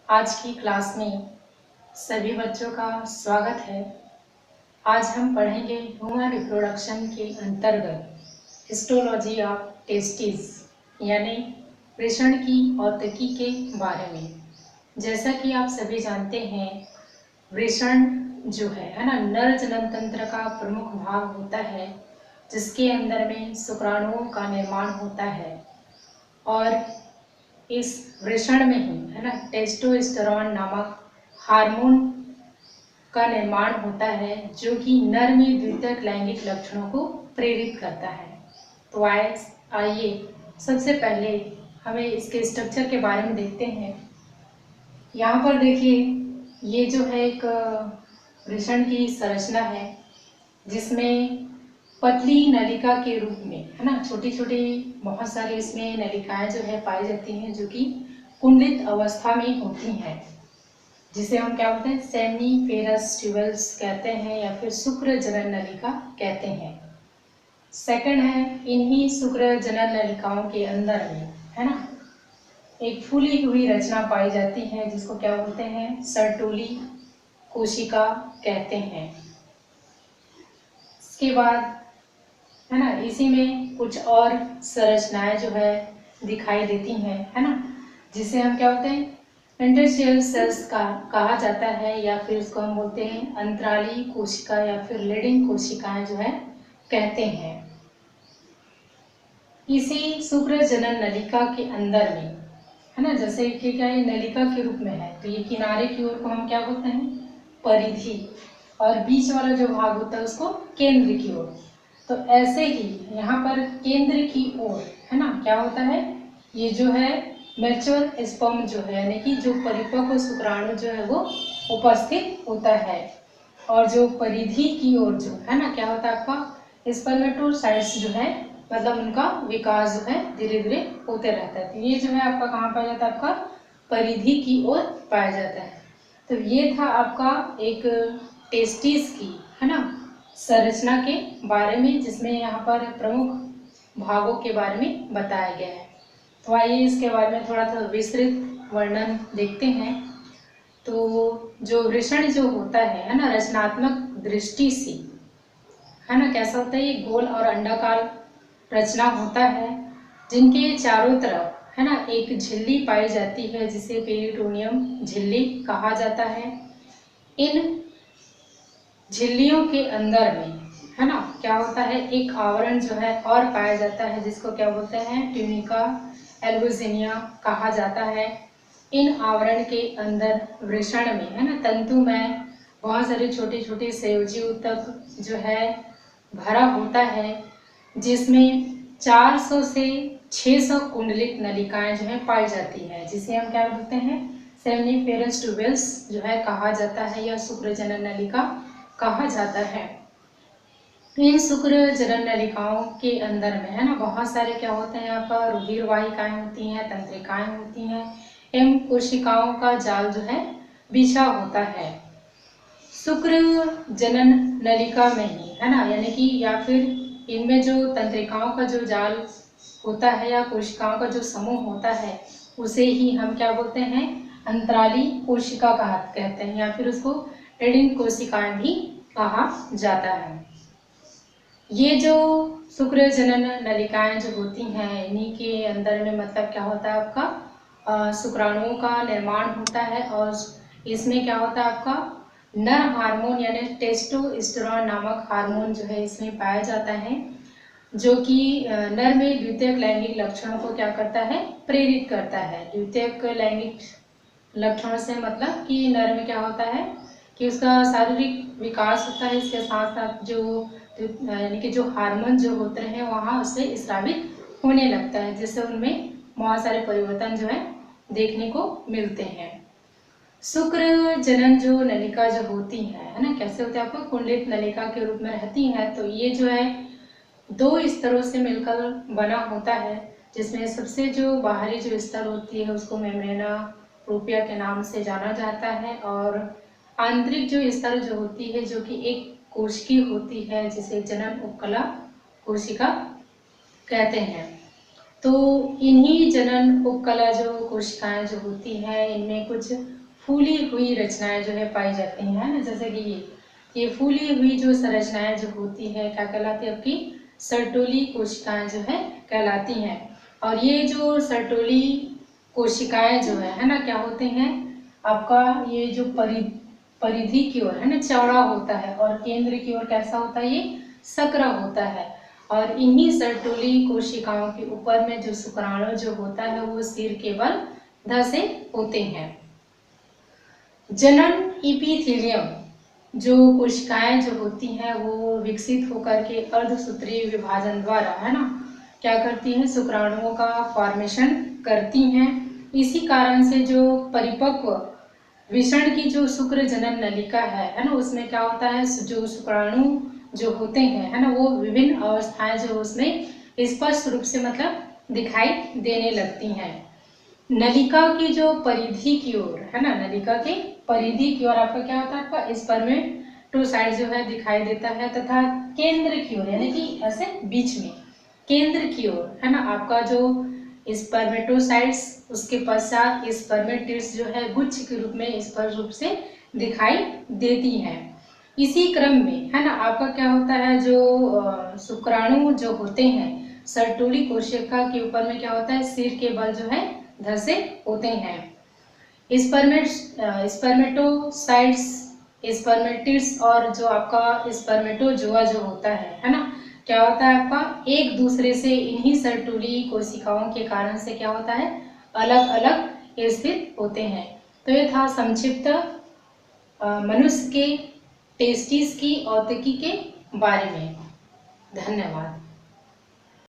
आज की क्लास में सभी बच्चों का स्वागत है। आज हम पढ़ेंगे ह्यूमन रिप्रोडक्शन के अंतर्गत हिस्टोलॉजी ऑफ टेस्टिस यानी वृषण की औतकी के बारे में। जैसा कि आप सभी जानते हैं, वृषण जो है ना, नर जनन तंत्र का प्रमुख भाग होता है, जिसके अंदर में शुक्राणुओं का निर्माण होता है और इस वृषण में ही है ना टेस्टोस्टेरोन नामक हार्मोन का निर्माण होता है, जो कि नर में द्वितीयक लैंगिक लक्षणों को प्रेरित करता है। तो आइए सबसे पहले हमें इसके स्ट्रक्चर के बारे में देखते हैं। यहाँ पर देखिए, ये जो है एक वृषण की संरचना है, जिसमें पतली नलिका के रूप में है ना छोटी छोटी बहुत सारी इसमें नलिकाएं जो है पाई जाती हैं, जो कि कुंडलित अवस्था में होती हैं, जिसे हम क्या बोलते हैं, सेमिफेरस ट्यूबल्स कहते हैं या फिर शुक्र जनन नलिका कहते हैं। सेकंड है, इन्हीं शुक्र जनन नलिकाओं के अंदर में है ना एक फूली हुई रचना पाई जाती है, जिसको क्या बोलते हैं, सर्टोली कोशिका कहते हैं। इसके बाद है ना इसी में कुछ और संरचनाएं जो है दिखाई देती हैं, है ना, जिसे हम क्या बोलते हैं, इंटरस्टिशियल सेल्स का कहा जाता है, या फिर इसको हम बोलते हैं अंतराली कोशिका या फिर लीडिंग कोशिकाएं जो है कहते हैं। इसी शुक्र जनन नलिका के अंदर में है ना, जैसे कि क्या ये नलिका के रूप में है, तो ये किनारे की ओर को हम क्या बोलते हैं, परिधि, और बीच वाला जो भाग होता है उसको केंद्र की ओर। तो ऐसे ही यहाँ पर केंद्र की ओर है ना क्या होता है, ये जो है मैच्योर स्पर्म जो है, यानी कि जो परिपक्व शुक्राणु जो है वो उपस्थित होता है, और जो परिधि की ओर जो है ना क्या होता है आपका स्पर्मेटोसाइट्स जो है, मतलब उनका विकास जो है धीरे धीरे होते रहता है। तो ये जो है आपका कहाँ पाया जाता है, आपका परिधि की ओर पाया जाता है। तो ये था आपका एक टेस्टिस की है ना संरचना के बारे में, जिसमें यहाँ पर प्रमुख भागों के बारे में बताया गया है। तो आइए इसके बारे में थोड़ा सा विस्तृत वर्णन देखते हैं। तो जो वृषण जो होता है ना, रचनात्मक दृष्टि से है ना कैसा होता है, ये गोल और अंडाकार रचना होता है, जिनके चारों तरफ है ना एक झिल्ली पाई जाती है, जिसे पेरिटोनियम झिल्ली कहा जाता है। इन झिल्लियों के अंदर में है ना क्या होता है, एक आवरण जो है और पाया जाता है, जिसको क्या बोलते हैं, ट्यूनिका एल्बुजिनिया कहा जाता है। इन आवरण के अंदर वृषण में है ना तंतु में बहुत सारे छोटे छोटे संयोजी ऊतक जो है भरा होता है, जिसमें 400 से 600 कुंडलित नलिकाएं जो है पाई जाती है, जिसे हम क्या बोलते हैं, सेमिनिफेरस ट्यूबल्स जो है कहा जाता है, या शुक्र जनन नलिका कहा जाता है। इन शुक्र जनन नलिकाओं के अंदर में है ना बहुत सारे क्या होते हैं, यहाँ पर रुधिर वाहिकाएं होती हैं, तंत्रिकाएं होती हैं, एवं कोशिकाओं का जाल जो है बिछा होता है। शुक्र जनन नलिका में ही है ना, यानी कि या फिर इनमें जो तंत्रिकाओं का जो जाल होता है या कोशिकाओं का जो समूह होता है, उसे ही हम क्या बोलते हैं, अंतराली कोशिका कहते हैं, या फिर उसको लीडिंग कोशिकाएं भी कहा जाता है। ये जो शुक्र जनन नलिकाएं जो होती हैं, इन्हीं के अंदर में मतलब क्या होता है, आपका शुक्राणुओं का निर्माण होता है, और इसमें क्या होता है, आपका नर हार्मोन यानी टेस्टोस्टेरोन नामक हार्मोन जो है इसमें पाया जाता है, जो कि नर में द्वितीयक लैंगिक लक्षणों को क्या करता है, प्रेरित करता है। द्वितीयक लैंगिक लक्षणों से मतलब कि नर में क्या होता है कि उसका शारीरिक विकास होता है, इसके साथ साथ जो यानी कि जो हार्मोन जो होते हैं वहाँ उससे स्रावित होने लगता है, जिससे उनमें बहुत सारे परिवर्तन जो है देखने को मिलते हैं। शुक्र जनन जो नलिका जो होती है ना कैसे होती है, आपको कुंडलित नलिका के रूप में रहती है। तो ये जो है 2 स्तरों से मिलकर बना होता है, जिसमें सबसे जो बाहरी जो स्तर होती है उसको मेम्ब्रेना प्रोपिया के नाम से जाना जाता है, और आंतरिक जो स्तर जो होती है, जो कि एक कोशिकी होती है, जिसे जनन उपकला कोशिका कहते हैं। तो इन्हीं जनन उपकला जो कोशिकाएं जो होती हैं, इनमें कुछ फूली हुई रचनाएं जो है पाई जाती हैं, है ना। जैसे कि ये फूली हुई जो संरचनाएं जो होती है क्या कहलाती है, आपकी सर्टोली कोशिकाएं जो है कहलाती हैं। और ये जो सर्टोली कोशिकाएं जो है ना, क्या होते हैं, आपका ये जो परिधि की ओर है ना चौड़ा होता है, और केंद्र की ओर कैसा होता है, ये सक्रा होता है। और इन्हीं सर्टोली कोशिकाओं के ऊपर में जो शुक्राणु जो होता है वो सिर के बल धसे होते हैं। जनन इपिथीलियम जो कोशिकाएं जो होती हैं वो विकसित होकर के अर्धसूत्रीय विभाजन द्वारा, है ना, क्या करती हैं, शुक्राणुओं का फॉर्मेशन करती हैं। इसी कारण से जो परिपक्व विषण की जो शुक्र जनन नलिका है ना, उसमें क्या होता है, जो शुक्राणु जो होते हैं, है ना, वो विभिन्न अवस्थाएं जो उसमें स्पष्ट रूप से मतलब दिखाई देने लगती हैं। नलिका की जो परिधि की ओर, है ना, नलिका के परिधि की ओर आपका क्या होता है, आपका स्पर्मेटोसाइट जो है दिखाई देता है, तथा केंद्र की ओर यानी कि ऐसे बीच में केंद्र की ओर, है ना, आपका जो स्पर्मेटोसाइट्स, उसके पश्चात स्पर्मेटिड्स जो है गुच्छ के रूप में स्पष्ट रूप से दिखाई देती हैं। इसी क्रम में, है ना, आपका क्या होता है, जो शुक्राणु जो होते हैं सर्टोली कोशिका के ऊपर में क्या होता है, सिर के बल जो है धसे होते हैं। स्पर्मेटोसाइट्स, स्पर्मेटिड्स और जो आपका स्पर्मेटोजोआ जो होता है ना, क्या होता है, आपका एक दूसरे से इन्हीं सर्टोली कोशिकाओं के कारण से क्या होता है, अलग अलग स्थित होते हैं। तो ये था संक्षिप्त मनुष्य के टेस्टिस की औतकी के बारे में। धन्यवाद।